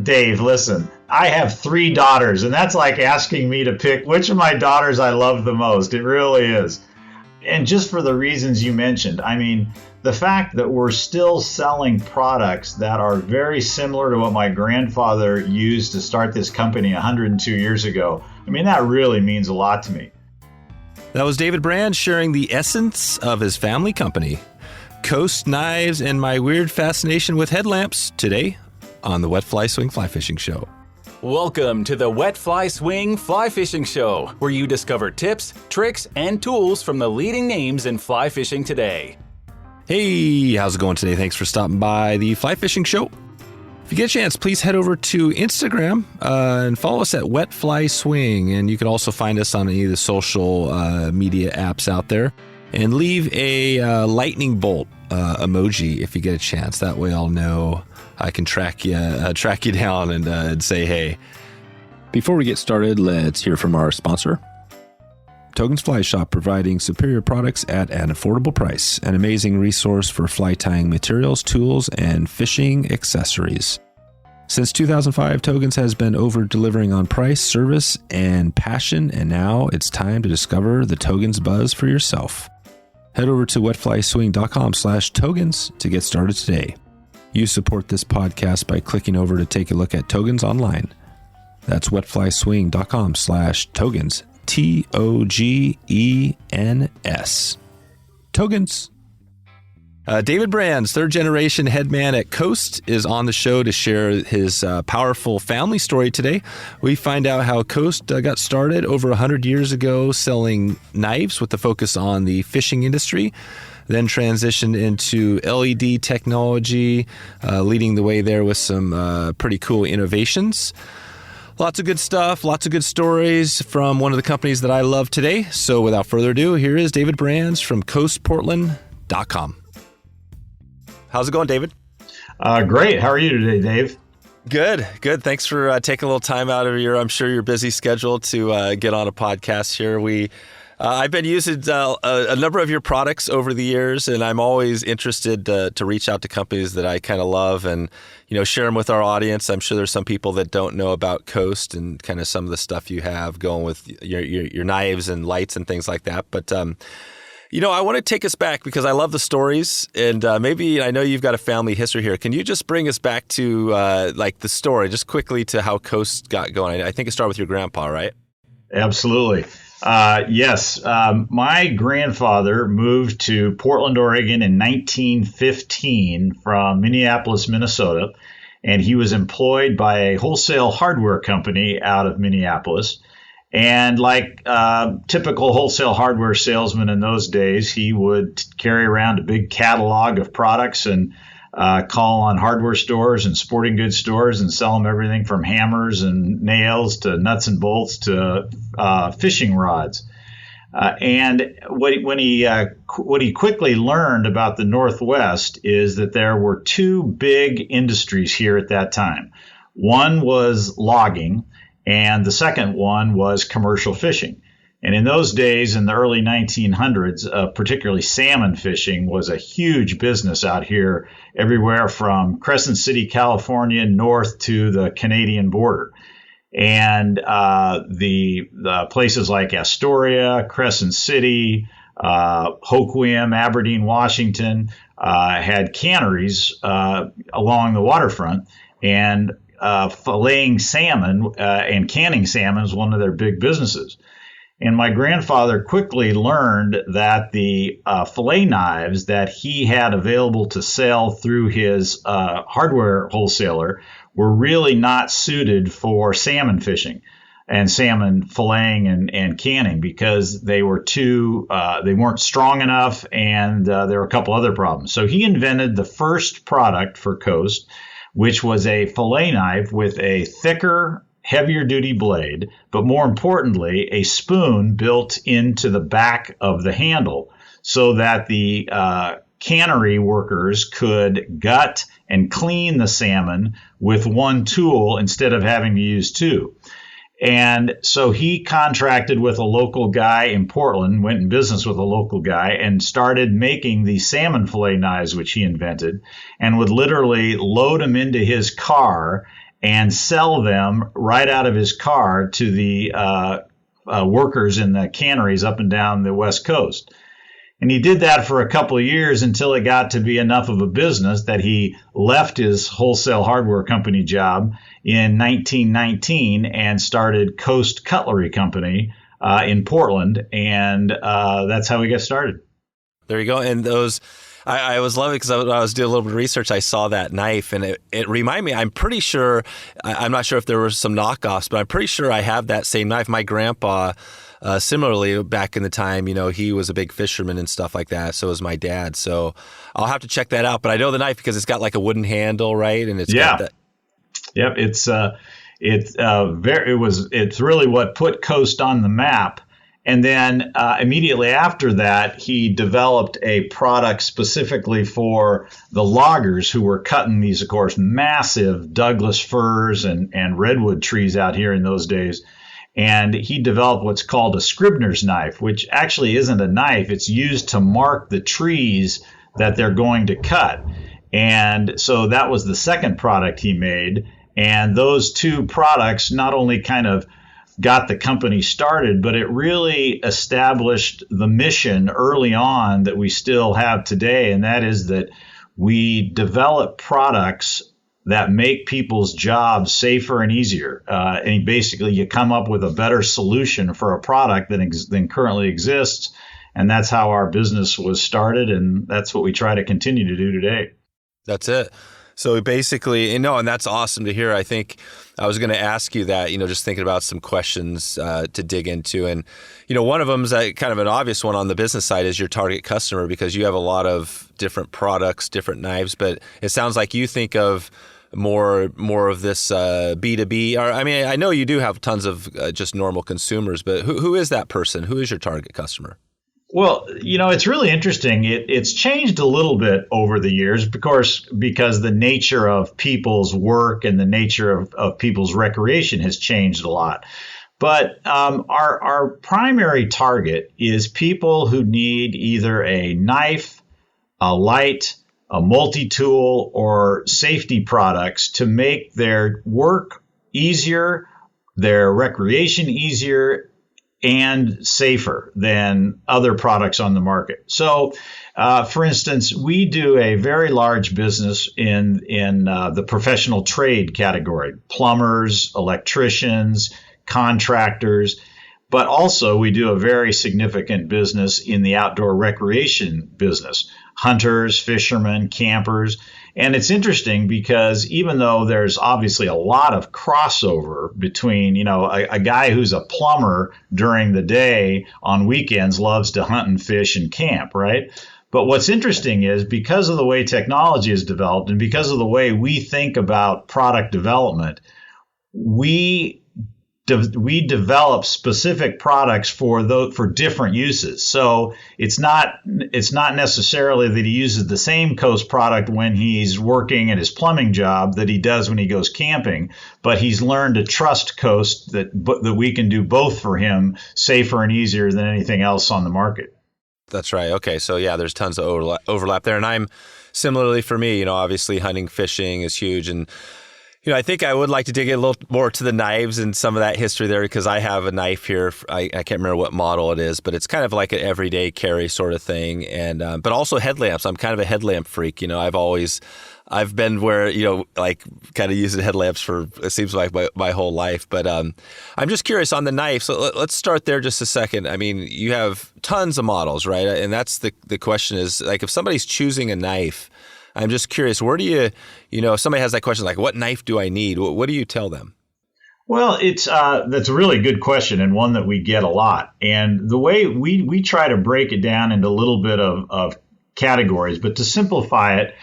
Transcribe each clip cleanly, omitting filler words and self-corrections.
Dave, listen, I have three daughters, and that's like asking me to pick which of my daughters I love the most. It really is. And just for the reasons you mentioned, I mean, the fact that we're still selling products that are very similar to what my grandfather used to start this company 102 years ago, I mean, that really means a lot to me. That was David Brand sharing the essence of his family company, Coast Knives, and my weird fascination with headlamps today on the Wet Fly Swing Fly Fishing Show. Welcome to the Wet Fly Swing Fly Fishing Show, where you discover tips, tricks, and tools from the leading names in fly fishing today. Hey, how's it going today? Thanks for stopping by the Fly Fishing Show. If you get a chance, please head over to Instagram and follow us at Wet Fly Swing. And you can also find us on any of the social media apps out there. And leave a lightning bolt emoji if you get a chance. That way I'll know I can track you down and say hey. Before we get started, let's hear from our sponsor. Togen's Fly Shop, providing superior products at an affordable price. An amazing resource for fly tying materials, tools, and fishing accessories. Since 2005, Togen's has been over-delivering on price, service, and passion, and now it's time to discover the Togen's buzz for yourself. Head over to wetflyswing.com/Togens to get started today. You support this podcast by clicking over to take a look at Togens online. That's wetflyswing.com/Togens. Togens. Togens. David Brand's third-generation headman at Coast is on the show to share his powerful family story today. We find out how Coast got started over 100 years ago selling knives with the focus on the fishing industry, then transitioned into LED technology, leading the way there with some pretty cool innovations. Lots of good stuff, lots of good stories from one of the companies that I love today. So without further ado, here is David Brands from coastportland.com. How's it going, David? Great. How are you today, Dave? Good. Thanks for taking a little time out of your, I'm sure, your busy schedule to get on a podcast here. I've been using a number of your products over the years, and I'm always interested to reach out to companies that I kind of love and, share them with our audience. I'm sure there's some people that don't know about Coast and kind of some of the stuff you have going with your knives and lights and things like that. But, I want to take us back because I love the stories, and maybe I know you've got a family history here. Can you just bring us back to the story, just quickly to how Coast got going? I think it started with your grandpa, right? Absolutely. Yes. My grandfather moved to Portland, Oregon in 1915 from Minneapolis, Minnesota, and he was employed by a wholesale hardware company out of Minneapolis. And like typical wholesale hardware salesman in those days, he would carry around a big catalog of products and call on hardware stores and sporting goods stores and sell them everything from hammers and nails to nuts and bolts to fishing rods. And what he quickly learned about the Northwest is that there were two big industries here at that time. One was logging, and the second one was commercial fishing. And in those days, in the early 1900s, particularly salmon fishing was a huge business out here, everywhere from Crescent City, California, north to the Canadian border. And the places like Astoria, Crescent City, Hoquiam, Aberdeen, Washington had canneries along the waterfront, and filleting salmon and canning salmon is one of their big businesses. And my grandfather quickly learned that the fillet knives that he had available to sell through his hardware wholesaler were really not suited for salmon fishing and salmon filleting and canning because they weren't strong enough, and there were a couple other problems. So he invented the first product for Coast, which was a fillet knife with a thicker, heavier duty blade, but more importantly, a spoon built into the back of the handle so that the cannery workers could gut and clean the salmon with one tool instead of having to use two. And so he contracted with a local guy in Portland, went in business with a local guy, and started making the salmon fillet knives, which he invented, and would literally load them into his car and sell them right out of his car to the workers in the canneries up and down the West Coast. And he did that for a couple of years until it got to be enough of a business that he left his wholesale hardware company job in 1919 and started Coast Cutlery Company in Portland. And that's how we got started. There you go. And those, I was loving it because I was doing a little bit of research. I saw that knife and it reminded me, I'm pretty sure, I'm not sure if there were some knockoffs, but I'm pretty sure I have that same knife. My grandpa, similarly, back in the time, he was a big fisherman and stuff like that. So was my dad. So I'll have to check that out. But I know the knife because it's got like a wooden handle, right? And it's got that. Yep. It's really what put Coast on the map. And then immediately after that, he developed a product specifically for the loggers who were cutting these, of course, massive Douglas firs and redwood trees out here in those days. And he developed what's called a scrivener's knife, which actually isn't a knife. It's used to mark the trees that they're going to cut. And so that was the second product he made. And those two products not only kind of got the company started, but it really established the mission early on that we still have today. And that is that we develop products that make people's jobs safer and easier. And basically, you come up with a better solution for a product than currently exists. And that's how our business was started. And that's what we try to continue to do today. That's it. So basically, and that's awesome to hear. I think I was going to ask you that, just thinking about some questions to dig into. And, one of them is kind of an obvious one on the business side is your target customer, because you have a lot of different products, different knives, but it sounds like you think of more of this B2B. Or, I mean, I know you do have tons of just normal consumers, but who is that person? Who is your target customer? Well, it's really interesting. It's changed a little bit over the years, of course, because the nature of people's work and the nature of people's recreation has changed a lot. But our primary target is people who need either a knife, a light, a multi-tool, or safety products to make their work easier, their recreation easier, and safer than other products on the market. So, for instance, we do a very large business in the professional trade category: plumbers, electricians, contractors. But also, we do a very significant business in the outdoor recreation business: hunters, fishermen, campers. And it's interesting because even though there's obviously a lot of crossover between, a guy who's a plumber during the day on weekends loves to hunt and fish and camp, right? But what's interesting is because of the way technology has developed and because of the way we think about product development, we develop specific products for different uses. So it's not necessarily that he uses the same Coast product when he's working at his plumbing job that he does when he goes camping, but he's learned to trust Coast that we can do both for him safer and easier than anything else on the market. That's right. Okay. So yeah, there's tons of overlap there. And I'm similarly for me, obviously hunting, fishing is huge. And I think I would like to dig in a little more to the knives and some of that history there, because I have a knife here. I can't remember what model it is, but it's kind of like an everyday carry sort of thing. And but also headlamps. I'm kind of a headlamp freak. I've been where, like kind of using headlamps for, it seems like my whole life. But I'm just curious on the knife. So let's start there just a second. I mean, you have tons of models, right? And that's the question is, like, if somebody's choosing a knife, I'm just curious, where do you, if somebody has that question, like, what knife do I need? What do you tell them? Well, that's a really good question and one that we get a lot. And the way we try to break it down into a little bit of categories, but to simplify it,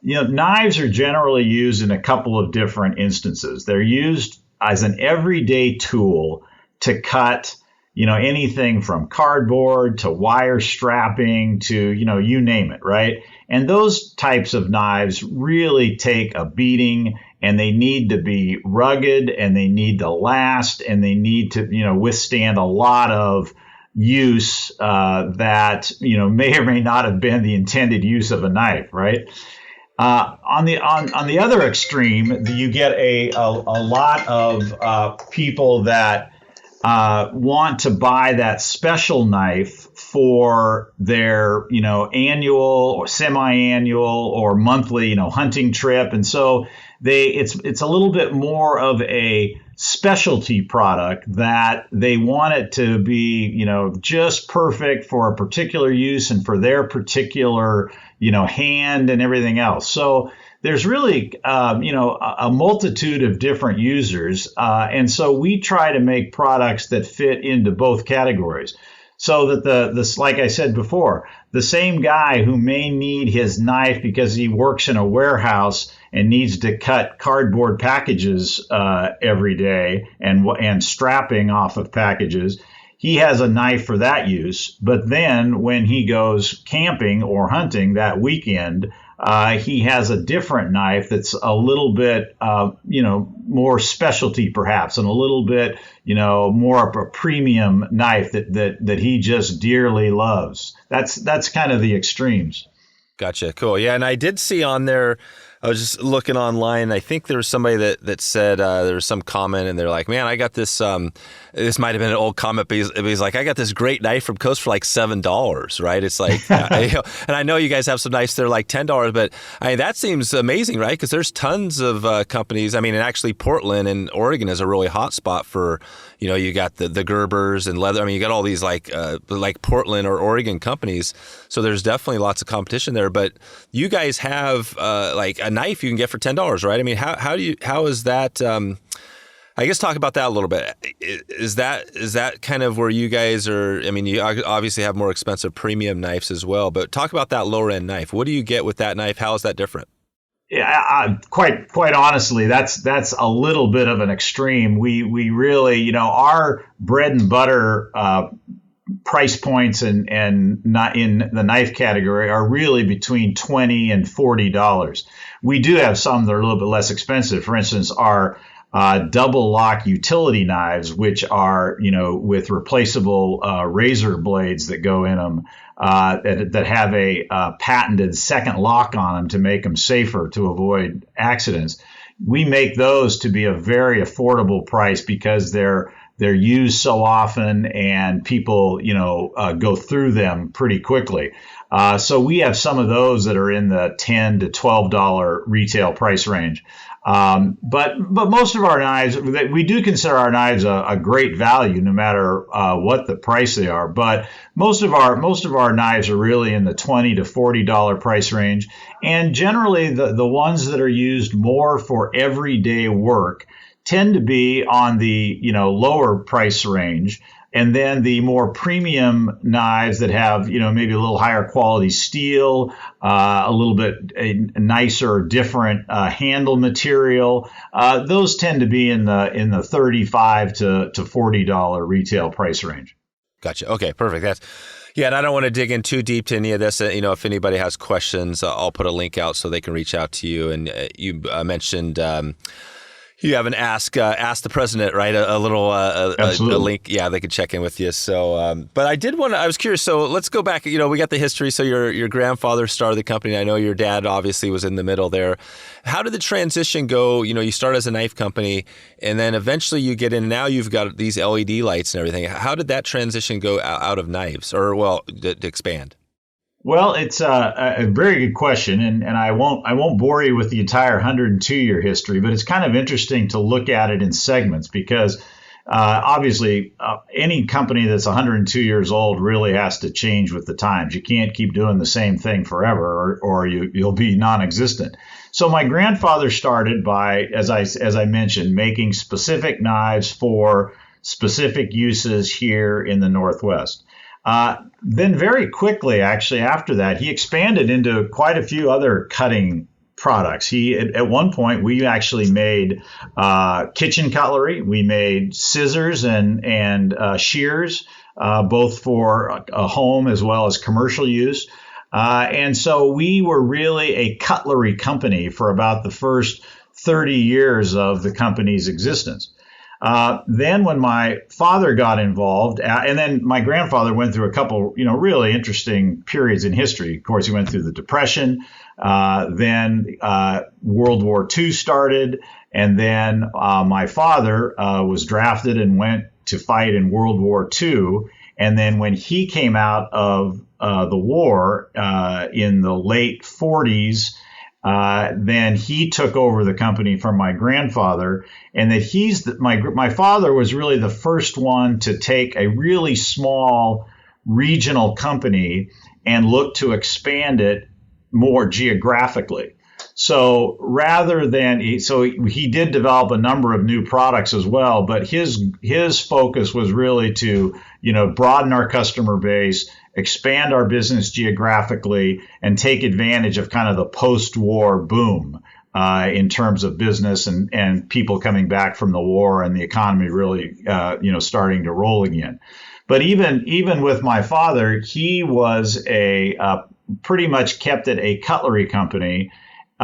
knives are generally used in a couple of different instances. They're used as an everyday tool to cut, anything from cardboard to wire strapping to, you name it, right? And those types of knives really take a beating, and they need to be rugged, and they need to last, and they need to, withstand a lot of use that, may or may not have been the intended use of a knife, right? On the other extreme, you get a lot of people that want to buy that special knife for their annual or semi-annual or monthly hunting trip, and so it's a little bit more of a specialty product that they want it to be just perfect for a particular use and for their particular hand and everything else. So there's really a multitude of different users, and so we try to make products that fit into both categories. So that this, like I said before, the same guy who may need his knife because he works in a warehouse and needs to cut cardboard packages every day and strapping off of packages, he has a knife for that use. But then when he goes camping or hunting that weekend, he has a different knife that's a little bit, more specialty perhaps, and a little bit, more of a premium knife that he just dearly loves. That's kind of the extremes. Gotcha. Cool. Yeah. And I did see on there, I was just looking online. I think there was somebody that said there was some comment, and they're like, "Man, I got this. This might have been an old comment, but he's like, I got this great knife from Coast for like $7, right? It's like, and I know you guys have some knives that are like $10, but that seems amazing, right? Because there's tons of companies. And actually, Portland and Oregon is a really hot spot for, you got the Gerbers and leather. You got all these like Portland or Oregon companies. So there's definitely lots of competition there. But you guys have like a knife you can get for $10, right? How is that? I guess talk about that a little bit. Is that kind of where you guys are? You obviously have more expensive premium knives as well, but talk about that lower end knife. What do you get with that knife? How is that different? Yeah, quite honestly, that's a little bit of an extreme. We really, our bread and butter price points and not in the knife category are really between $20 and $40. We do have some that are a little bit less expensive. For instance, our double lock utility knives, which are, with replaceable razor blades that go in them, that have a patented second lock on them to make them safer to avoid accidents. We make those to be a very affordable price because they're used so often and people, go through them pretty quickly. So we have some of those that are in the $10 to $12 retail price range. But most of our knives, we do consider our knives a great value, no matter what the price they are. But most of our knives are really in the $20 to $40 price range, and generally the ones that are used more for everyday work tend to be on the lower price range. And then the more premium knives that have, maybe a little higher quality steel, a little bit a nicer, different handle material, those tend to be in the $35 to $40 retail price range. Gotcha. Okay, perfect. And I don't want to dig in too deep to any of this. If anybody has questions, I'll put a link out so they can reach out to you. And you mentioned. You have an ask the president, right? A little a link, they could check in with you. So, but I was curious. So let's go back. We got the history. So your grandfather started the company. I know your dad obviously was in the middle there. How did the transition go? You start as a knife company, and then eventually you get in. Now you've got these LED lights and everything. How did that transition go out of knives, or to expand? Well, it's a very good question, and I won't bore you with the entire 102-year history, but it's kind of interesting to look at it in segments because obviously any company that's 102 years old really has to change with the times. You can't keep doing the same thing forever, or you'll be non-existent. So my grandfather started by, as I mentioned, making specific knives for specific uses here in the Northwest. Then very quickly, actually, after that, he expanded into quite a few other cutting products. At one point, we actually made kitchen cutlery. We made scissors and shears, both for a home as well as commercial use. And so we were really a cutlery company for about the first 30 years of the company's existence. Then when my father got involved, and then my grandfather went through a couple, really interesting periods in history. Of course, he went through the Depression. Then World War II started. And then my father was drafted and went to fight in World War II. And then when he came out of the war in the late 40s, then he took over the company from my grandfather, and that my father was really the first one to take a really small regional company and look to expand it more geographically. So he did develop a number of new products as well, but his focus was really to, broaden our customer base, expand our business geographically, and take advantage of kind of the post-war boom in terms of business and people coming back from the war and the economy really, starting to roll again. But even with my father, he was pretty much kept it a cutlery company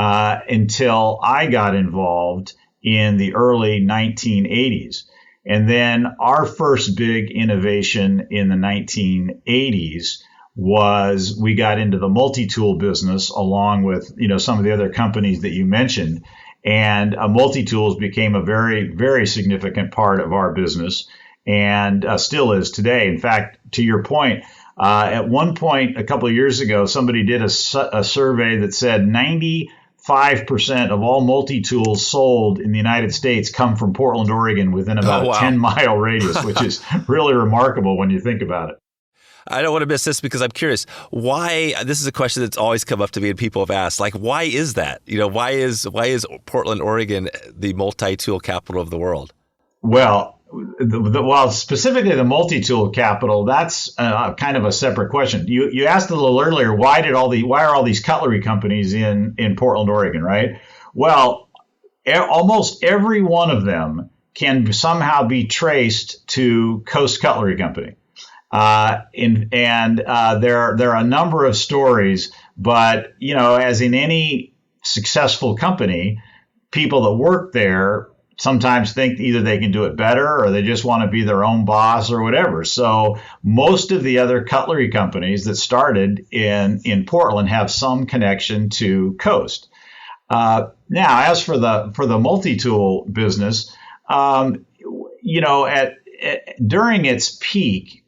until I got involved in the early 1980s. And then our first big innovation in the 1980s was we got into the multi-tool business along with, some of the other companies that you mentioned. And multi-tools became a very, very significant part of our business and still is today. In fact, to your point, at one point a couple of years ago, somebody did a survey that said 95% of all multi-tools sold in the United States come from Portland, Oregon, within about a 10-mile radius, which is really remarkable when you think about it. I don't want to miss this because I'm curious why. This is a question that's always come up to me and people have asked, like, why is that? Why is Portland, Oregon the multi-tool capital of the world? Well, specifically the multi-tool capital, that's kind of a separate question. You asked a little earlier, why are all these cutlery companies in Portland, Oregon, right? Well, almost every one of them can somehow be traced to Coast Cutlery Company. There are a number of stories, but, as in any successful company, people that work there sometimes think either they can do it better or they just want to be their own boss or whatever. So most of the other cutlery companies that started in Portland have some connection to Coast. Now, as for the multi-tool business, during its peak,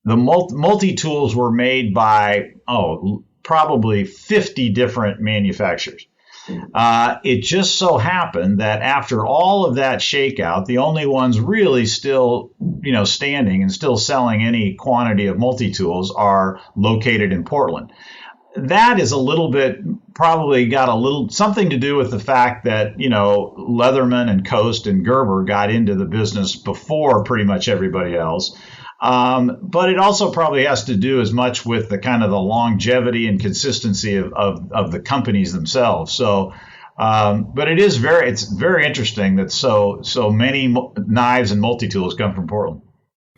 the multi-tools were made by probably 50 different manufacturers. It just so happened that after all of that shakeout, the only ones really still, standing and still selling any quantity of multi-tools are located in Portland. That is probably got a little something to do with the fact that, Leatherman and Coast and Gerber got into the business before pretty much everybody else. But it also probably has to do as much with the kind of the longevity and consistency of the companies themselves. So, but it's very interesting that so many knives and multi-tools come from Portland.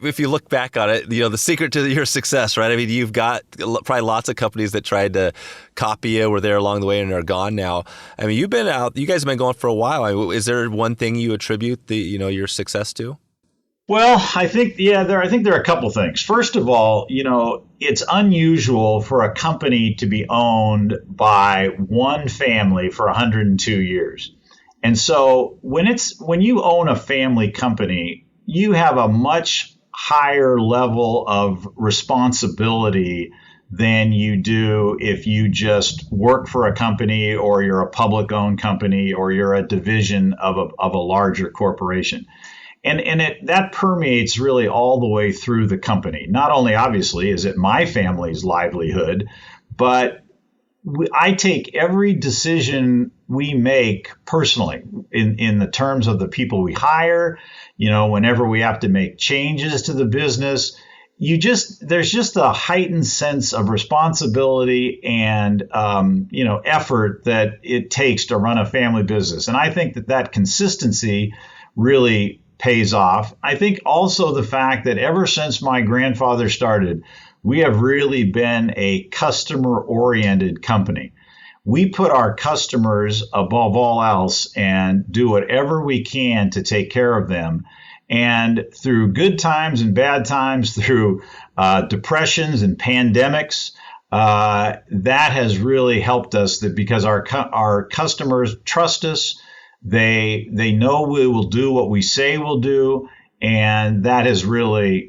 If you look back on it, the secret to your success, right? I mean, you've got probably lots of companies that tried to copy you, were there along the way and are gone now. I mean, you guys have been going for a while. I mean, is there one thing you attribute your success to? Well, I think there are a couple things. First of all, it's unusual for a company to be owned by one family for 102 years. And so when you own a family company, you have a much higher level of responsibility than you do if you just work for a company or you're a public owned company or you're a division of a larger corporation. And that permeates really all the way through the company. Not only, obviously, is it my family's livelihood, but I take every decision we make personally in the terms of the people we hire, whenever we have to make changes to the business. There's just a heightened sense of responsibility and, effort that it takes to run a family business. And I think that consistency really pays off. I think also the fact that ever since my grandfather started, we have really been a customer-oriented company. We put our customers above all else and do whatever we can to take care of them. And through good times and bad times, through depressions and pandemics, that has really helped us, that because our customers trust us, they know we will do what we say we'll do, and that has really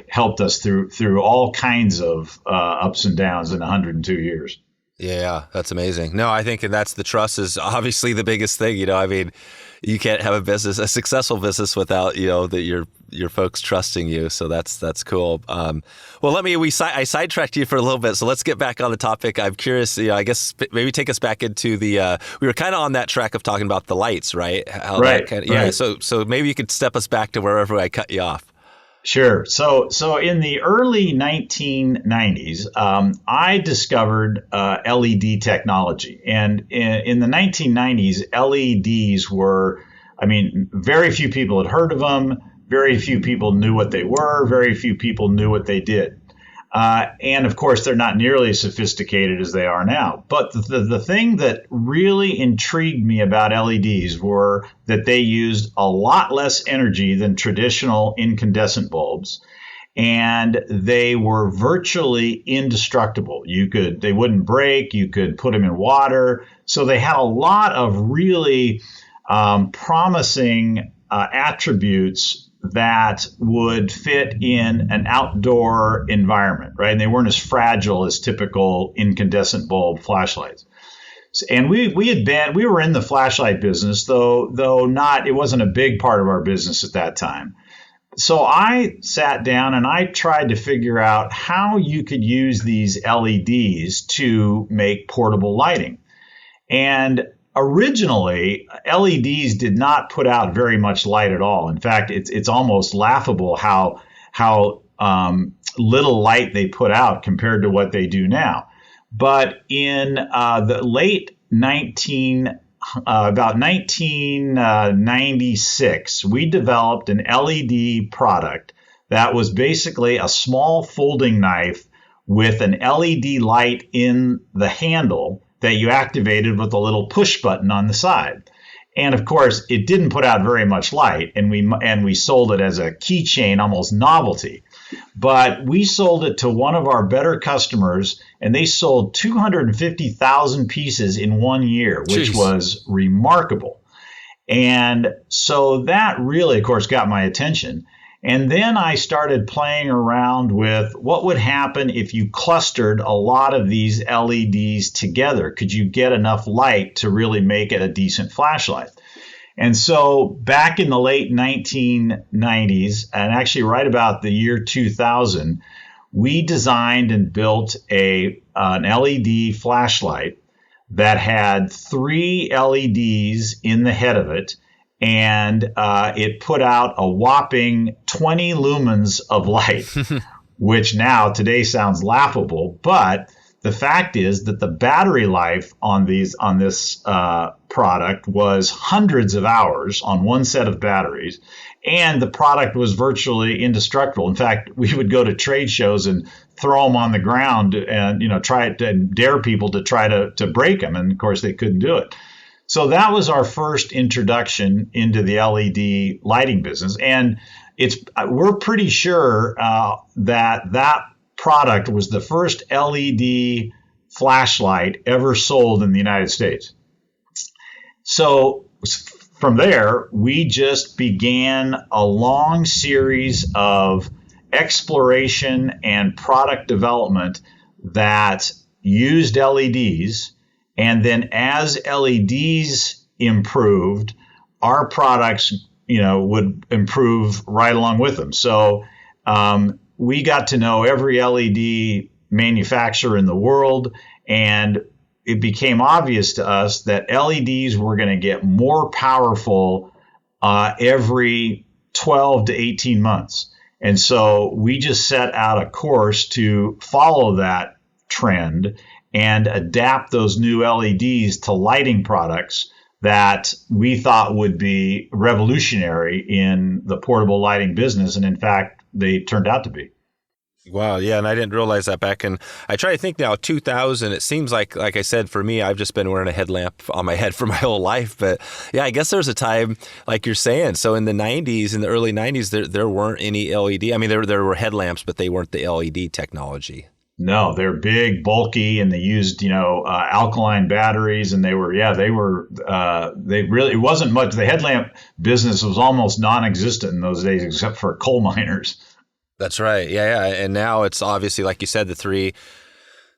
helped us through all kinds of ups and downs in 102 years. Yeah, that's amazing. No, I think that's the trust is obviously the biggest thing. I mean, you can't have a successful business without your folks trusting you. So that's cool. Well, I sidetracked you for a little bit, so let's get back on the topic. I'm curious. I guess maybe take us back into the. We were kind of on that track of talking about the lights, right? Right. Yeah. So maybe you could step us back to wherever I cut you off. Sure. So in the early 1990s, I discovered LED technology. And in the 1990s, LEDs were, very few people had heard of them. Very few people knew what they were. Very few people knew what they did. And of course, they're not nearly as sophisticated as they are now. But the thing that really intrigued me about LEDs were that they used a lot less energy than traditional incandescent bulbs, and they were virtually indestructible. They wouldn't break. You could put them in water. So they had a lot of really promising attributes that would fit in an outdoor environment, right? And they weren't as fragile as typical incandescent bulb flashlights. And we were in the flashlight business, though not, it wasn't a big part of our business at that time. So I sat down and I tried to figure out how you could use these LEDs to make portable lighting. And originally, LEDs did not put out very much light at all. In fact, it's almost laughable how little light they put out compared to what they do now. But in the late about 1996, we developed an LED product that was basically a small folding knife with an LED light in the handle that you activated with a little push button on the side. And of course, it didn't put out very much light, and we sold it as a keychain, almost novelty. But we sold it to one of our better customers, and they sold 250,000 pieces in 1 year, which Jeez. was remarkable. And so that really, of course, got my attention. And then I started playing around with what would happen if you clustered a lot of these LEDs together. Could you get enough light to really make it a decent flashlight? And so back in the late 1990s, and actually right about the year 2000, we designed and built an LED flashlight that had 3 LEDs in the head of it. And it put out a whopping 20 lumens of light, which now today sounds laughable. But the fact is that the battery life on this product was hundreds of hours on one set of batteries, and the product was virtually indestructible. In fact, we would go to trade shows and throw them on the ground and try to dare people to try to break them, and of course they couldn't do it. So that was our first introduction into the LED lighting business. And we're pretty sure that product was the first LED flashlight ever sold in the United States. So from there, we just began a long series of exploration and product development that used LEDs. And then as LEDs improved, our products, would improve right along with them. So we got to know every LED manufacturer in the world, and it became obvious to us that LEDs were going to get more powerful every 12 to 18 months. And so we just set out a course to follow that trend and adapt those new LEDs to lighting products that we thought would be revolutionary in the portable lighting business. And in fact, they turned out to be. Wow, yeah, and I didn't realize that back in, I try to think now, 2000, it seems like I said, for me, I've just been wearing a headlamp on my head for my whole life. But yeah, I guess there was a time, like you're saying, so in the 90s, in the early 90s, there weren't any LED. I mean, there were headlamps, but they weren't the LED technology. No, they're big, bulky, and they used, alkaline batteries, and they really, it wasn't much. The headlamp business was almost non-existent in those days, except for coal miners. That's right. Yeah, yeah. And now it's obviously, like you said, the three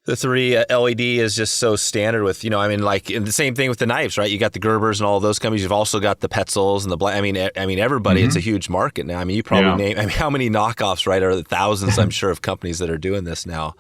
LED is just so standard with, like, and the same thing with the knives, right? You got the Gerbers and all of those companies. You've also got the Petzls and the I mean, everybody. It's a huge market now. I mean, you probably how many knockoffs, right? Are the thousands, I'm sure, of companies that are doing this now.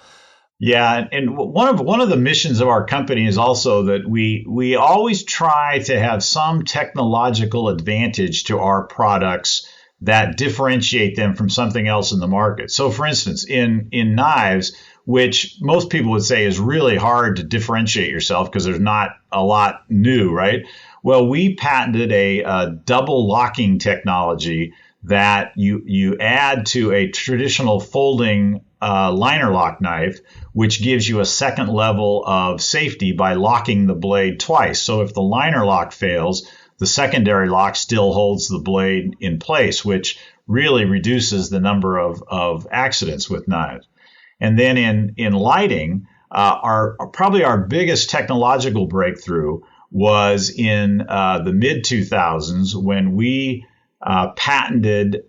Yeah, and one of the missions of our company is also that we always try to have some technological advantage to our products that differentiate them from something else in the market. So, for instance, in knives, which most people would say is really hard to differentiate yourself because there's not a lot new, right? Well, we patented a double locking technology that you add to a traditional folding liner lock knife, which gives you a second level of safety by locking the blade twice. So if the liner lock fails, the secondary lock still holds the blade in place, which really reduces the number of accidents with knives. And then in lighting, probably our biggest technological breakthrough was in the mid 2000s when we patented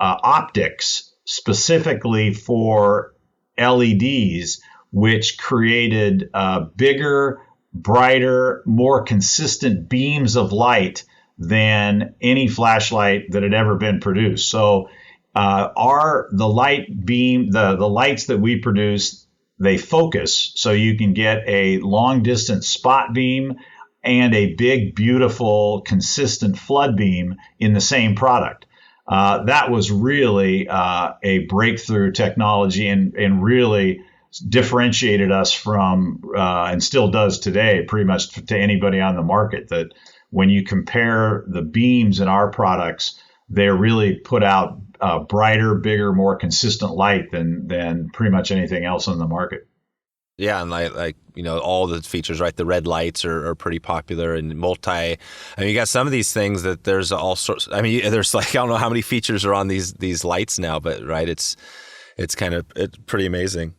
optics specifically for LEDs, which created bigger, brighter, more consistent beams of light than any flashlight that had ever been produced. So the light beam, the lights that we produce, they focus, so you can get a long distance spot beam and a big, beautiful, consistent flood beam in the same product. That was really a breakthrough technology and really differentiated us from, and still does today, pretty much to anybody on the market, that when you compare the beams in our products, they're really put out brighter, bigger, more consistent light than pretty much anything else on the market. Yeah, and like all the features, right? The red lights are pretty popular, and you got some of these things that there's all sorts. I mean, there's like, I don't know how many features are on these lights now, but right, it's pretty amazing.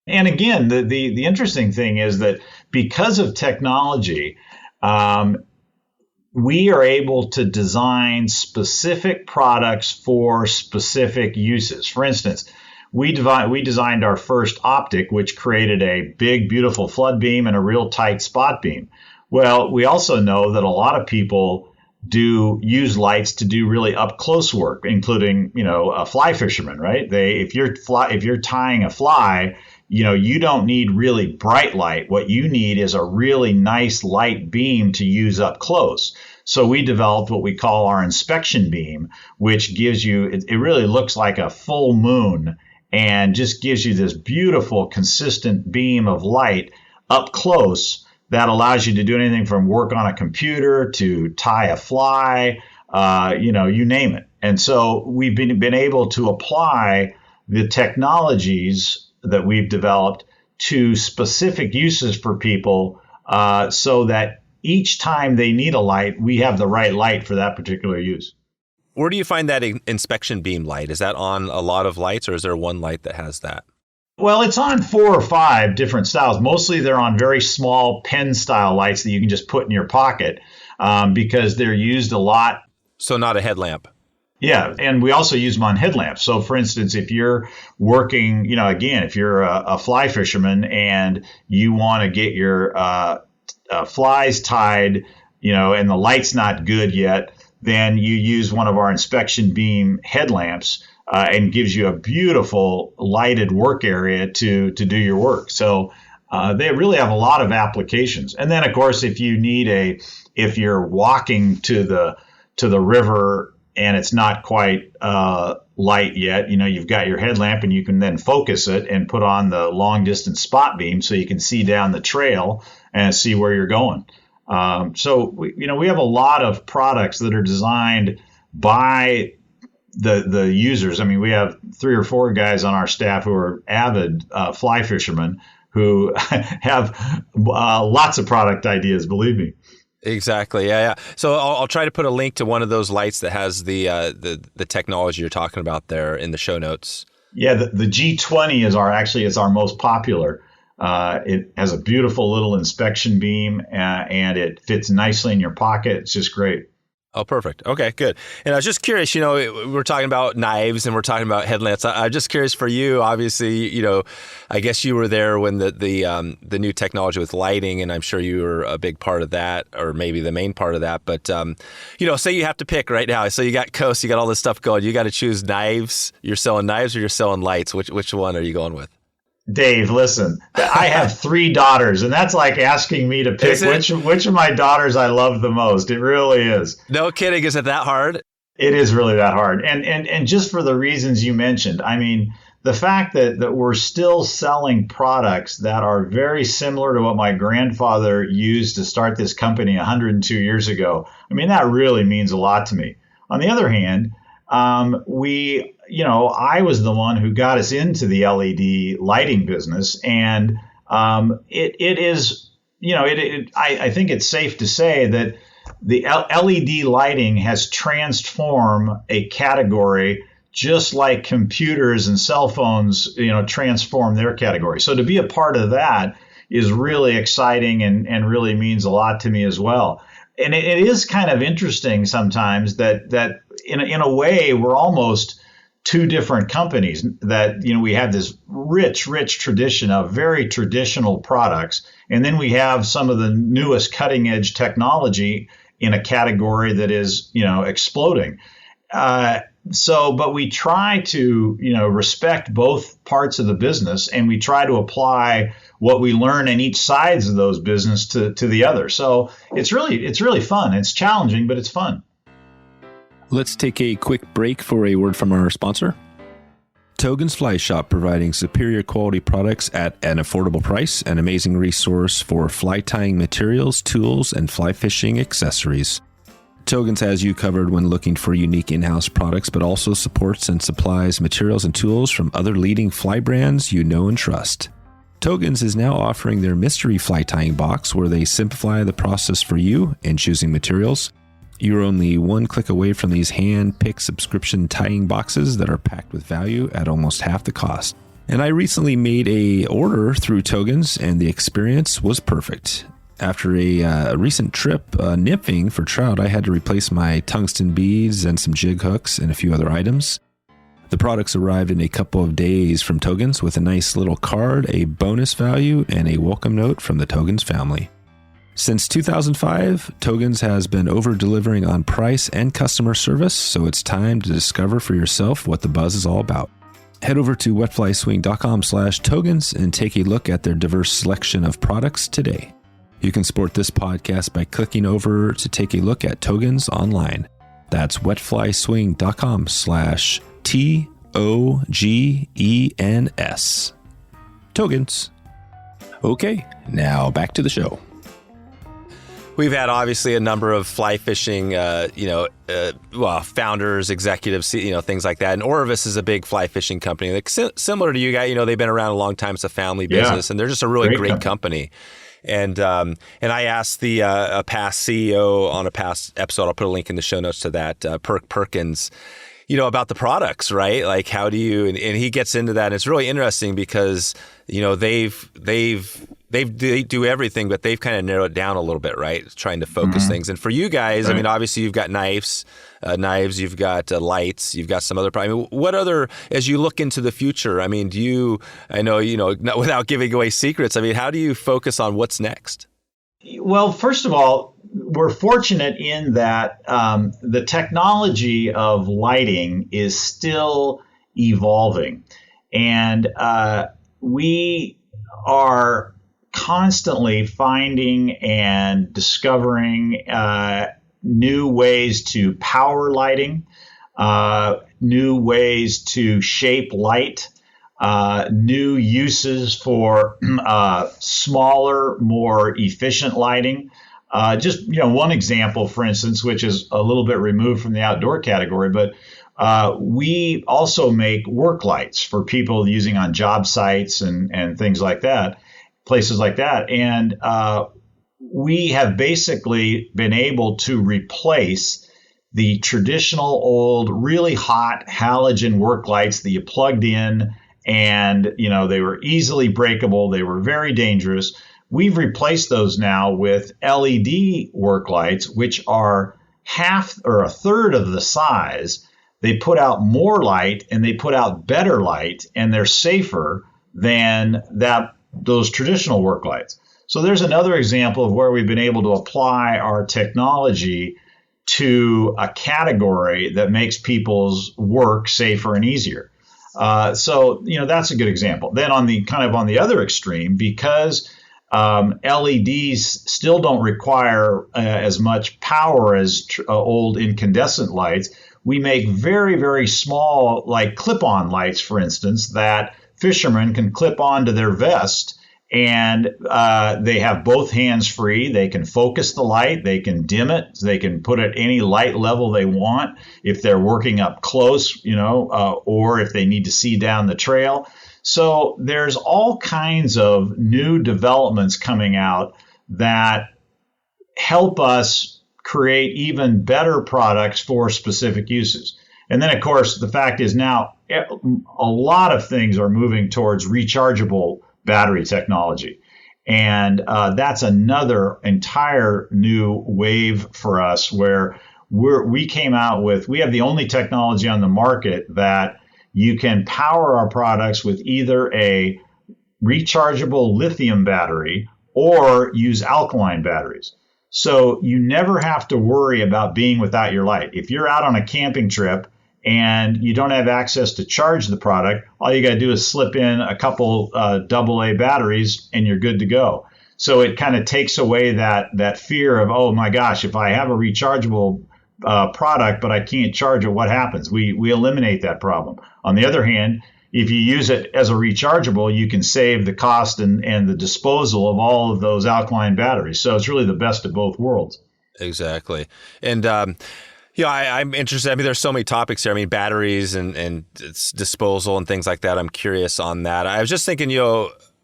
And again, the interesting thing is that because of technology, we are able to design specific products for specific uses. For instance, we designed our first optic, which created a big, beautiful flood beam and a real tight spot beam. Well, we also know that a lot of people do use lights to do really up close work, including, a fly fisherman, right? If you're tying a fly, you don't need really bright light. What you need is a really nice light beam to use up close. So we developed what we call our inspection beam, which gives you, it really looks like a full moon and just gives you this beautiful, consistent beam of light up close that allows you to do anything from work on a computer to tie a fly, you name it. And so we've been able to apply the technologies that we've developed to specific uses for people, so that each time they need a light, we have the right light for that particular use. Where do you find that inspection beam light? Is that on a lot of lights, or is there one light that has that? Well, it's on 4 or 5 different styles. Mostly they're on very small pen style lights that you can just put in your pocket, because they're used a lot. So not a headlamp. Yeah, and we also use them on headlamps. So, for instance, if you're working, if you're a fly fisherman and you want to get your flies tied, and the light's not good yet, then you use one of our inspection beam headlamps, and gives you a beautiful lighted work area to do your work. So they really have a lot of applications. And then, of course, if you're walking to the river and it's not quite light yet, you've got your headlamp and you can then focus it and put on the long distance spot beam so you can see down the trail and see where you're going. So we have a lot of products that are designed by the users. I mean, we have 3 or 4 guys on our staff who are avid fly fishermen who have lots of product ideas, believe me. Exactly. Yeah. So I'll try to put a link to one of those lights that has the technology you're talking about there in the show notes. Yeah, the G20 is our most popular. It has a beautiful little inspection beam, and it fits nicely in your pocket. It's just great. Oh, perfect. Okay, good. And I was just curious, we're talking about knives and we're talking about headlamps. I'm just curious for you, obviously, I guess you were there when the new technology with lighting, and I'm sure you were a big part of that, or maybe the main part of that. But, say you have to pick right now. So you got Coast, you got all this stuff going. You got to choose knives. You're selling knives or you're selling lights. Which one are you going with? Dave, listen, I have 3 daughters, and that's like asking me to pick which of my daughters I love the most. It really is. No kidding. Is it that hard? It is really that hard. And just for the reasons you mentioned, I mean, the fact that we're still selling products that are very similar to what my grandfather used to start this company 102 years ago, I mean, that really means a lot to me. On the other hand, I was the one who got us into the LED lighting business, and it is, I think it's safe to say that the LED lighting has transformed a category just like computers and cell phones, transform their category. So to be a part of that is really exciting and really means a lot to me as well. And it is kind of interesting sometimes that in a way we're almost 2 different companies, that we have this rich tradition of very traditional products, and then we have some of the newest cutting edge technology in a category that is exploding. But we try to respect both parts of the business, and we try to apply what we learn in each sides of those business to the other. So it's really fun. It's challenging, but it's fun. Let's take a quick break for a word from our sponsor. Togen's Fly Shop, providing superior quality products at an affordable price, an amazing resource for fly tying materials, tools, and fly fishing accessories. Togen's has you covered when looking for unique in-house products, but also supports and supplies materials and tools from other leading fly brands you know and trust. Togen's is now offering their mystery fly tying box, where they simplify the process for you in choosing materials. You're only one click away from these hand-picked subscription tying boxes that are packed with value at almost half the cost. And I recently made a order through Togen's, and the experience was perfect. After a recent trip nymphing for trout, I had to replace my tungsten beads and some jig hooks and a few other items. The products arrived in a couple of days from Togen's with a nice little card, a bonus value, and a welcome note from the Togen's family. Since 2005, Togen's has been over-delivering on price and customer service, so it's time to discover for yourself what the buzz is all about. Head over to wetflyswing.com/Togens and take a look at their diverse selection of products today. You can support this podcast by clicking over to take a look at Togen's online. That's wetflyswing.com/TOGENS. Togens. Okay, now back to the show. We've had obviously a number of fly fishing, founders, executives, things like that. And Orvis is a big fly fishing company, like similar to you guys. They've been around a long time. It's a family business, and they're just a really great company. And I asked a past CEO on a past episode, I'll put a link in the show notes to that, Perkins, about the products, right? Like, how do you, and he gets into that. And it's really interesting because, they do everything, but they've kind of narrowed it down a little bit, right? Trying to focus things. And for you guys, right. I mean, obviously you've got knives, you've got lights, you've got some other, what other, as you look into the future, I mean, without giving away secrets, I mean, how do you focus on what's next? Well, first of all, we're fortunate in that the technology of lighting is still evolving. And we are constantly finding and discovering new ways to power lighting, new ways to shape light, new uses for smaller, more efficient lighting. Just one example, for instance, which is a little bit removed from the outdoor category, but We also make work lights for people using on job sites and things like that, places like that. And we have basically been able to replace the traditional old, really hot halogen work lights that you plugged in and, they were easily breakable. They were very dangerous. We've replaced those now with LED work lights, which are half or a third of the size. They put out more light and they put out better light, and they're safer than those traditional work lights. So there's another example of where we've been able to apply our technology to a category that makes people's work safer and easier. So that's a good example. Then on the other extreme, because LEDs still don't require as much power as old incandescent lights, we make very, very small, like clip-on lights, for instance, that fishermen can clip onto their vest. And they have both hands free. They can focus the light. They can dim it. They can put it any light level they want if they're working up close, or if they need to see down the trail. So there's all kinds of new developments coming out that help us create even better products for specific uses. And then, of course, the fact is now a lot of things are moving towards rechargeable battery technology. And that's another entire new wave for us where we came out with, we have the only technology on the market that you can power our products with either a rechargeable lithium battery or use alkaline batteries. So you never have to worry about being without your light. If you're out on a camping trip and you don't have access to charge the product, all you got to do is slip in a couple AA batteries and you're good to go. So it kind of takes away that fear of, oh my gosh, if I have a rechargeable product but I can't charge it, what happens? We eliminate that problem. On the other hand, if you use it as a rechargeable, you can save the cost and the disposal of all of those alkaline batteries. So it's really the best of both worlds. Exactly. And I'm interested. I mean, there's so many topics here. I mean, batteries and its disposal and things like that. I'm curious on that. I was just thinking,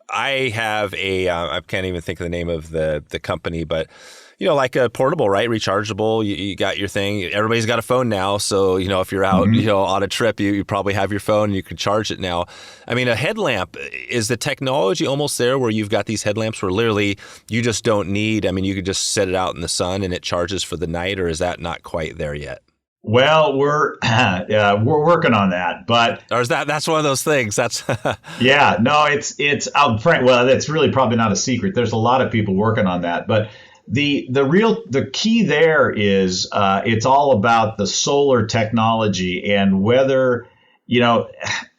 I have I can't even think of the name of the company, but like a portable, right? Rechargeable. You got your thing. Everybody's got a phone now. So, if you're out, on a trip, you probably have your phone and you can charge it now. I mean, a headlamp, is the technology almost there where you've got these headlamps where literally you just don't need, you could just set it out in the sun and it charges for the night, or is that not quite there yet? Well, we're working on that, but or is that's one of those things? That's yeah, no, it's well, that's really probably not a secret. There's a lot of people working on that, but the key there is it's all about the solar technology and whether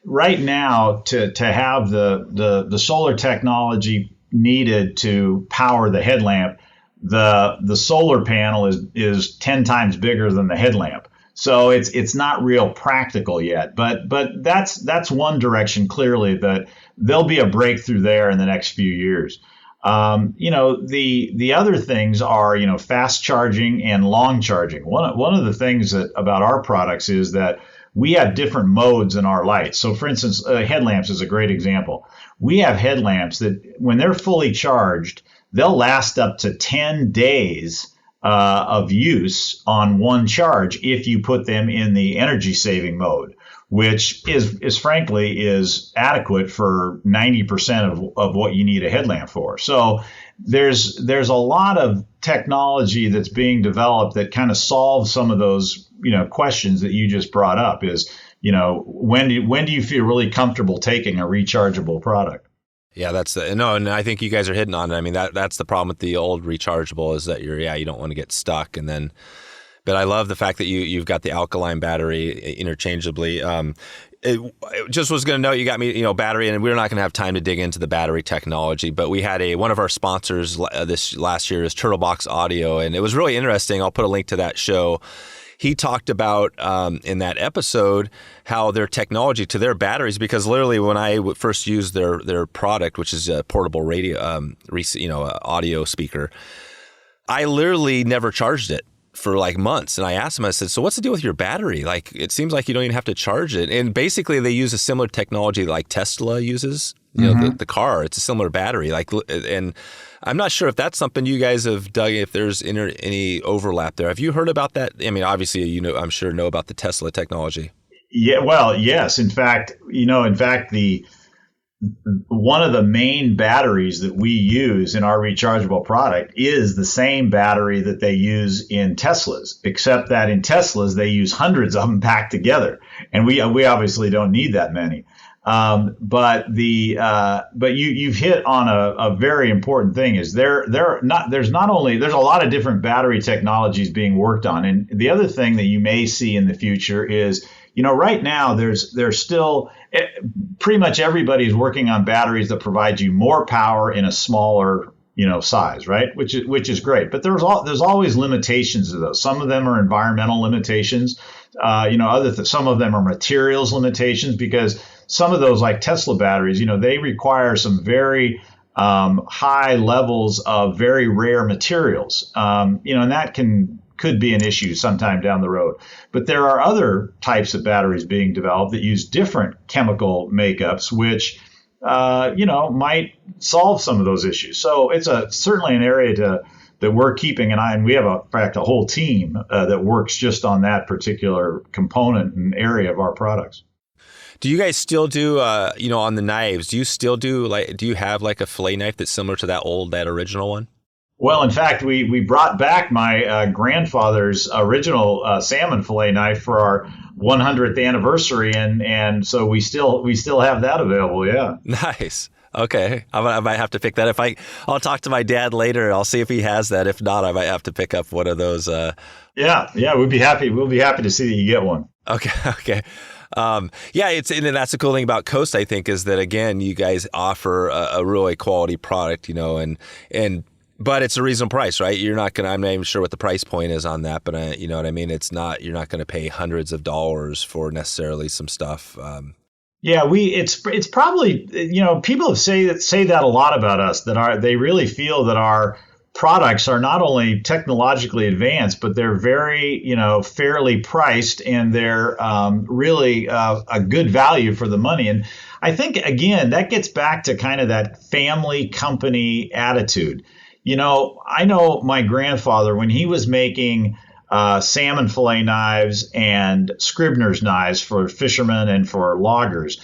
right now to have the solar technology needed to power the headlamp, the solar panel is 10 times bigger than the headlamp. So it's not real practical yet, but that's one direction clearly that there'll be a breakthrough there in the next few years. The other things are, fast charging and long charging. One of the things about our products is that we have different modes in our lights. So for instance, headlamps is a great example. We have headlamps that when they're fully charged, they'll last up to 10 days of use on one charge if you put them in the energy saving mode, which is frankly adequate for 90% of what you need a headlamp for. So there's a lot of technology that's being developed that kind of solves some of those questions that you just brought up. Is when do you feel really comfortable taking a rechargeable product? Yeah, and I think you guys are hitting on it. I mean, that's the problem with the old rechargeable is that you don't want to get stuck. And then, but I love the fact that you've got the alkaline battery interchangeably. Just was going to note, you got me, battery, and we're not going to have time to dig into the battery technology, but we had one of our sponsors this last year is Turtlebox Audio, and it was really interesting. I'll put a link to that show. He talked about in that episode how their technology to their batteries, because literally when I first used their product, which is a portable radio, audio speaker, I literally never charged it for like months. And I asked him, I said, so what's the deal with your battery? Like, it seems like you don't even have to charge it. And basically they use a similar technology like Tesla uses, you know, the car. It's a similar battery. Like, and I'm not sure if that's something you guys have dug, if there's any overlap there. Have you heard about that? I mean, obviously, you know, I'm sure know about the Tesla technology. Yeah, well, yes. In fact, the one of the main batteries that we use in our rechargeable product is the same battery that they use in Teslas, except that in Teslas they use hundreds of them packed together, and we obviously don't need that many. But you've hit on a very important thing. Is there's a lot of different battery technologies being worked on, and the other thing that you may see in the future is, you know, right now there's still pretty much everybody's working on batteries that provide you more power in a smaller, you know, size, right? Which is great, but there's always limitations to those. Some of them are environmental limitations, some of them are materials limitations, because some of those, like Tesla batteries, you know, they require some very high levels of very rare materials, and that could be an issue sometime down the road. But there are other types of batteries being developed that use different chemical makeups, which, might solve some of those issues. So it's certainly an area that we're keeping an eye on. We have, in fact, a whole team that works just on that particular component and area of our products. Do you guys still do, on the knives, do you have like a fillet knife that's similar to that original one? Well, in fact, we brought back my grandfather's original salmon fillet knife for our 100th anniversary, and so we still have that available. Yeah. Nice. Okay, I might have to pick that. I'll talk to my dad later. I'll see if he has that. If not, I might have to pick up one of those. Yeah, we'll be happy to see that you get one. Okay. And that's the cool thing about Coast, I think, is that, again, you guys offer a really quality product, you know, but it's a reasonable price, right? I'm not even sure what the price point is on that, but you know what I mean? You're not going to pay hundreds of dollars for necessarily some stuff. It's probably, you know, people say that a lot about us, they really feel that our products are not only technologically advanced, but they're very, you know, fairly priced, and they're really a good value for the money. And I think, again, that gets back to kind of that family company attitude. You know, I know my grandfather, when he was making salmon fillet knives and Scribner's knives for fishermen and for loggers,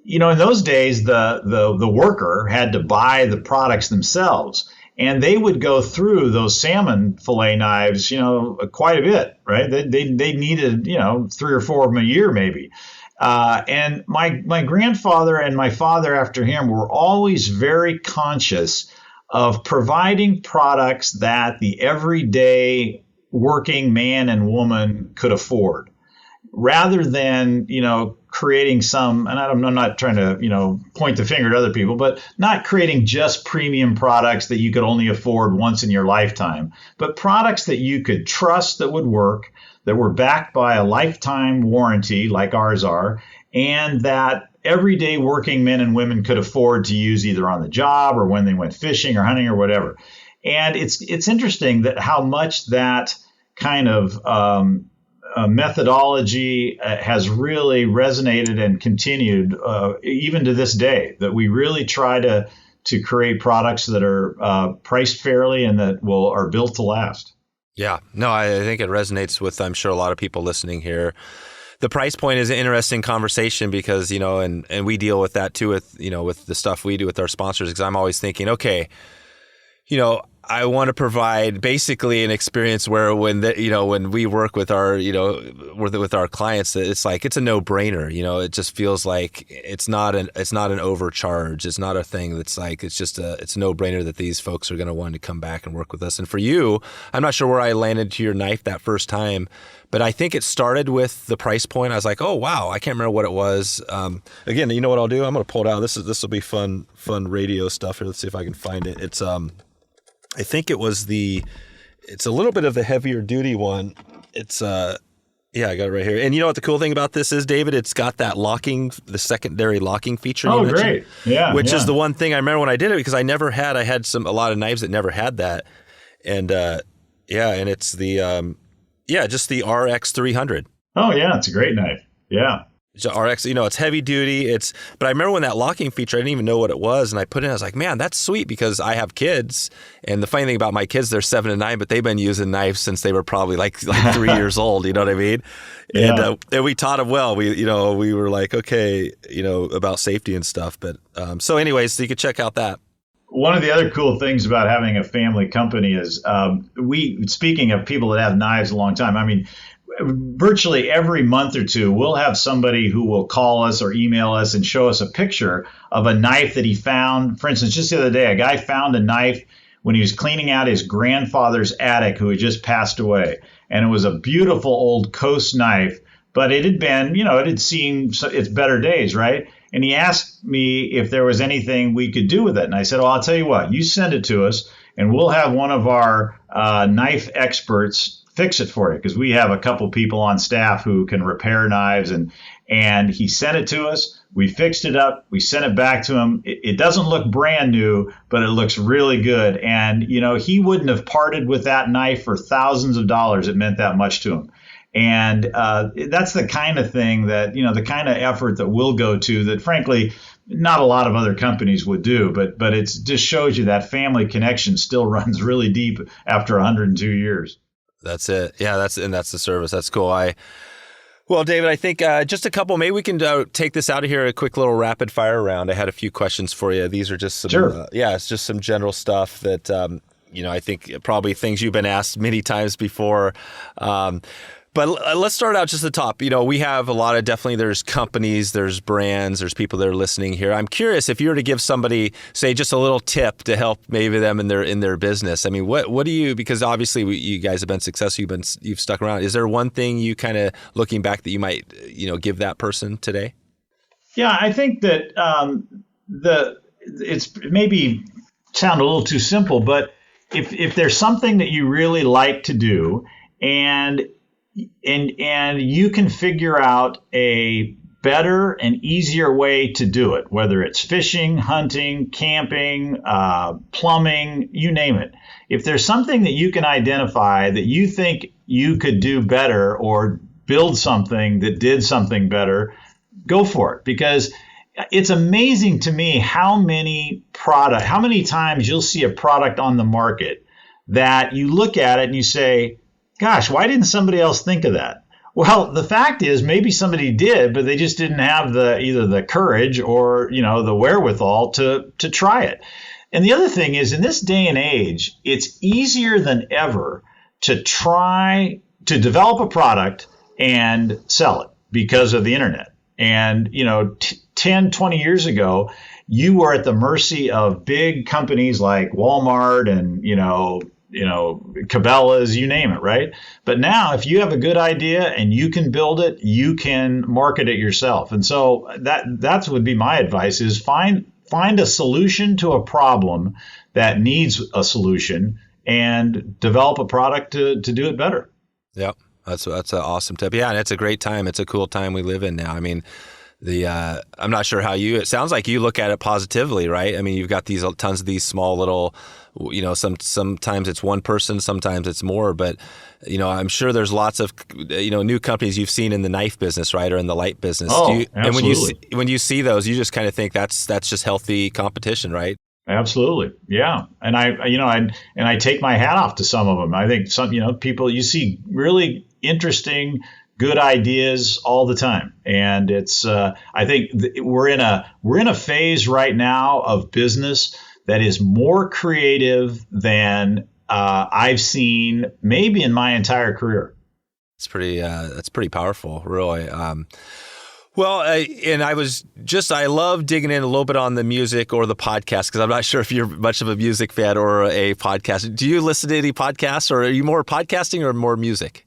you know, in those days, the worker had to buy the products themselves. And they would go through those salmon fillet knives, you know, quite a bit, right? They needed, you know, 3 or 4 of them a year, maybe. And my grandfather and my father after him were always very conscious of providing products that the everyday working man and woman could afford, rather than, you know, creating some, and I'm not trying to, you know, point the finger at other people, but not creating just premium products that you could only afford once in your lifetime, but products that you could trust, that would work, that were backed by a lifetime warranty like ours are, and that everyday working men and women could afford to use either on the job or when they went fishing or hunting or whatever. And it's interesting that how much that kind of methodology has really resonated and continued even to this day, that we really try to create products that are priced fairly and that are built to last. Yeah, no, I think it resonates with, I'm sure, a lot of people listening here. The price point is an interesting conversation because, you know, and we deal with that too with, you know, with the stuff we do with our sponsors, because I'm always thinking, okay, you know, I want to provide basically an experience where when we work with our, you know, with our clients, it's like, it's a no-brainer. You know, it just feels like it's not an overcharge. It's not a thing that's like, it's a no-brainer that these folks are going to want to come back and work with us. And for you, I'm not sure where I landed to your knife that first time, but I think it started with the price point. I was like, oh, wow, I can't remember what it was. Again, you know what I'll do? I'm going to pull it out. This will be fun radio stuff here. Let's see if I can find it. It's, I think it's a little bit of the heavier duty one. It's, I got it right here. And you know what the cool thing about this is, David? It's got that the secondary locking feature. Oh, great. Yeah. Which is the one thing I remember when I did it, because I had a lot of knives that never had that. And, and it's the, Yeah, just the RX 300. Oh, yeah. It's a great knife. Yeah. It's a RX, it's heavy duty. But I remember when that locking feature, I didn't even know what it was. And I put it in, I was like, man, that's sweet because I have kids. And the funny thing about my kids, they're 7 and 9, but they've been using knives since they were probably like 3 years old. You know what I mean? Yeah. And we taught them well. We were like, okay, about safety and stuff. But so anyways, so you could check out that. One of the other cool things about having a family company is speaking of people that have knives a long time, I mean, virtually every month or two, we'll have somebody who will call us or email us and show us a picture of a knife that he found. For instance, just the other day, a guy found a knife when he was cleaning out his grandfather's attic who had just passed away. And it was a beautiful old Coast knife, but it had been, it had seen its better days, right? And he asked me if there was anything we could do with it. And I said, well, I'll tell you what, you send it to us and we'll have one of our knife experts fix it for you, because we have a couple people on staff who can repair knives, and he sent it to us. We fixed it up. We sent it back to him. It doesn't look brand new, but it looks really good. And, he wouldn't have parted with that knife for thousands of dollars. It meant that much to him. And that's the kind of thing that, the kind of effort that we'll go to that, frankly, not a lot of other companies would do. But it just shows you that family connection still runs really deep after 102 years. That's it. Yeah, that's the service. That's cool. Well, David, I think just a couple. Maybe we can take this out of here, a quick little rapid fire round. I had a few questions for you. These are just some, sure. It's just some general stuff that, I think probably things you've been asked many times before. But let's start out just the top. We have a lot of, definitely there's companies, there's brands, there's people that are listening here. I'm curious if you were to give somebody, say, just a little tip to help maybe them in their business. I mean, what do you, because obviously you guys have been successful, you've stuck around. Is there one thing you kind of looking back that you might, give that person today? Yeah, I think that it's maybe sound a little too simple, but if there's something that you really like to do and you can figure out a better and easier way to do it, whether it's fishing, hunting, camping, plumbing, you name it. If there's something that you can identify that you think you could do better or build something that did something better, go for it. Because it's amazing to me how many times you'll see a product on the market that you look at it and you say, gosh, why didn't somebody else think of that? Well, the fact is maybe somebody did, but they just didn't have either the courage or, the wherewithal to try it. And the other thing is, in this day and age, it's easier than ever to try to develop a product and sell it because of the internet. And, 10, 20 years ago, you were at the mercy of big companies like Walmart and, Cabela's, you name it, right? But now if you have a good idea and you can build it, you can market it yourself. And so that's would be my advice is find a solution to a problem that needs a solution and develop a product to do it better. Yep. That's an awesome tip. Yeah, and it's a great time. It's a cool time we live in now. I mean, I'm not sure how it sounds like you look at it positively, right? I mean, you've got these tons of these small little, sometimes it's one person, sometimes it's more, but, I'm sure there's lots of, new companies you've seen in the knife business, right? Or in the light business. Absolutely. And when you see those, you just kind of think that's just healthy competition, right? Absolutely. Yeah. And I take my hat off to some of them. I think some, people, you see really interesting, good ideas all the time. And it's, I think we're in a phase right now of business that is more creative than I've seen maybe in my entire career. It's that's pretty powerful, really. Well, and I love digging in a little bit on the music or the podcast, because I'm not sure if you're much of a music fan or a podcast. Do you listen to any podcasts, or are you more podcasting or more music?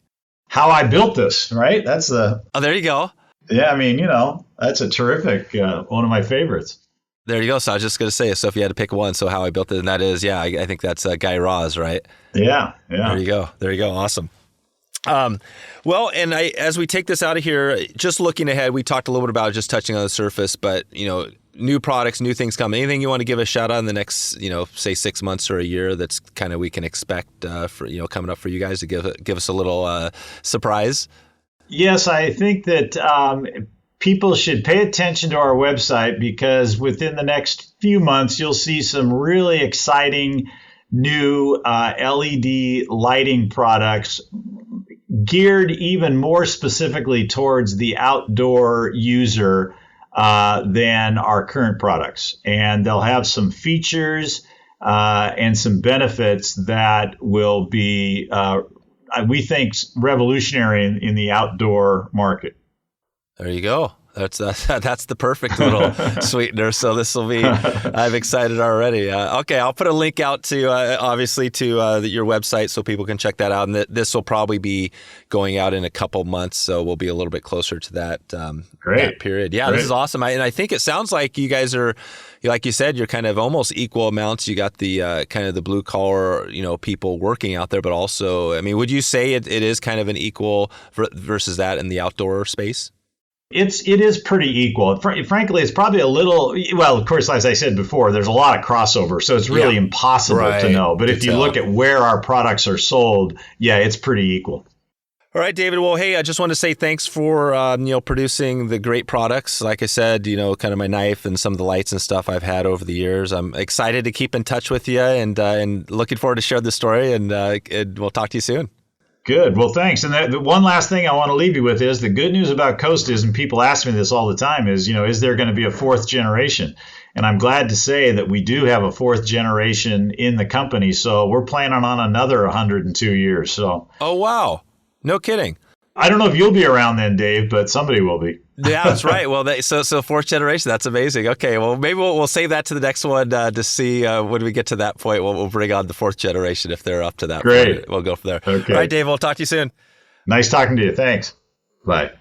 How I built this, right? Oh, there you go. Yeah, I mean, that's a terrific, one of my favorites. There you go. So I was just going to say, so if you had to pick one, so How I Built It, and that is, I think that's Guy Raz, right? Yeah. There you go. Awesome. Well, and as we take this out of here, just looking ahead, we talked a little bit about just touching on the surface, but, new products, new things coming. Anything you want to give a shout out in the next, say 6 months or a year that's kind of we can expect for coming up for you guys to give us a little surprise? Yes, I think that people should pay attention to our website, because within the next few months, you'll see some really exciting new LED lighting products geared even more specifically towards the outdoor user than our current products. And they'll have some features and some benefits that will be, we think, revolutionary in the outdoor market. There you go. That's the perfect little sweetener. So this will be, I'm excited already. Okay, I'll put a link out to, obviously, to your website so people can check that out. And this will probably be going out in a couple months, so we'll be a little bit closer to that, that period. Yeah, Great. This is awesome. And I think it sounds like you guys are, like you said, you're kind of almost equal amounts. You got the kind of the blue collar, people working out there, but also, I mean, would you say it is kind of an equal versus that in the outdoor space? It is pretty equal. Frankly, it's probably a little, well, of course, as I said before, there's a lot of crossover, so it's really impossible to know. But if you look at where our products are sold, yeah, it's pretty equal. All right, David. Well, hey, I just want to say thanks for, producing the great products. Like I said, kind of my knife and some of the lights and stuff I've had over the years. I'm excited to keep in touch with you and looking forward to share the story, and we'll talk to you soon. Good. Well, thanks. And the one last thing I want to leave you with is the good news about Coast is, and people ask me this all the time, is there going to be a fourth generation? And I'm glad to say that we do have a fourth generation in the company. So we're planning on another 102 years. So. Oh, wow. No kidding. I don't know if you'll be around then, Dave, but somebody will be. Yeah, that's right. Well, so fourth generation, that's amazing. Okay, well, maybe we'll save that to the next one to see when we get to that point. We'll bring on the fourth generation if they're up to that Great. point. We'll go from there. Okay. All right, Dave, we'll talk to you soon. Nice talking to you. Thanks. Bye.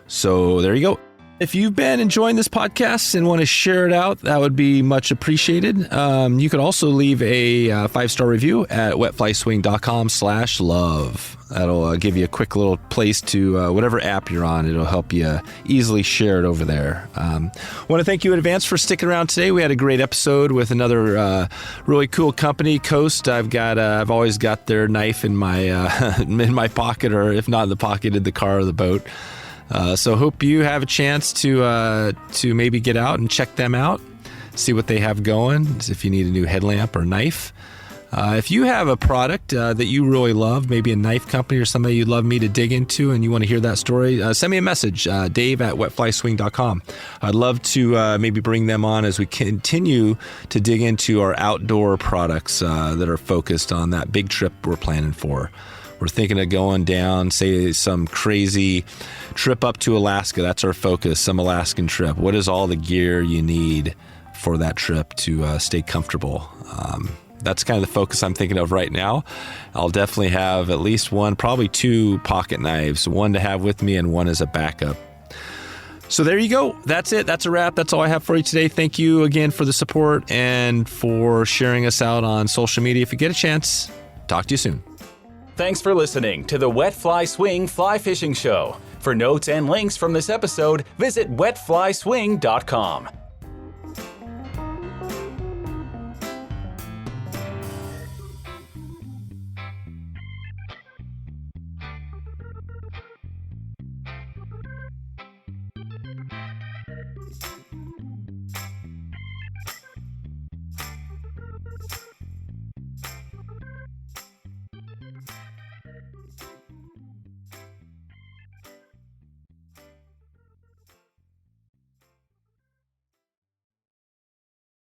So there you go. If you've been enjoying this podcast and want to share it out, that would be much appreciated. You could also leave a 5-star review at wetflyswing.com/love. That'll give you a quick little place to whatever app you're on. It'll help you easily share it over there. I want to thank you in advance for sticking around today. We had a great episode with another really cool company, Coast. I've always got their knife in my in my pocket, or if not in the pocket, in the car or the boat. So hope you have a chance to maybe get out and check them out, see what they have going, if you need a new headlamp or knife. If you have a product that you really love, maybe a knife company or somebody you'd love me to dig into and you want to hear that story, send me a message, dave@wetflyswing.com. I'd love to maybe bring them on as we continue to dig into our outdoor products that are focused on that big trip we're planning for. We're thinking of going down, say, some crazy trip up to Alaska. That's our focus, some Alaskan trip. What is all the gear you need for that trip to stay comfortable? That's kind of the focus I'm thinking of right now. I'll definitely have at least one, probably 2 pocket knives, one to have with me and one as a backup. So there you go. That's it. That's a wrap. That's all I have for you today. Thank you again for the support and for sharing us out on social media. If you get a chance, talk to you soon. Thanks for listening to the Wet Fly Swing Fly Fishing Show. For notes and links from this episode, visit wetflyswing.com.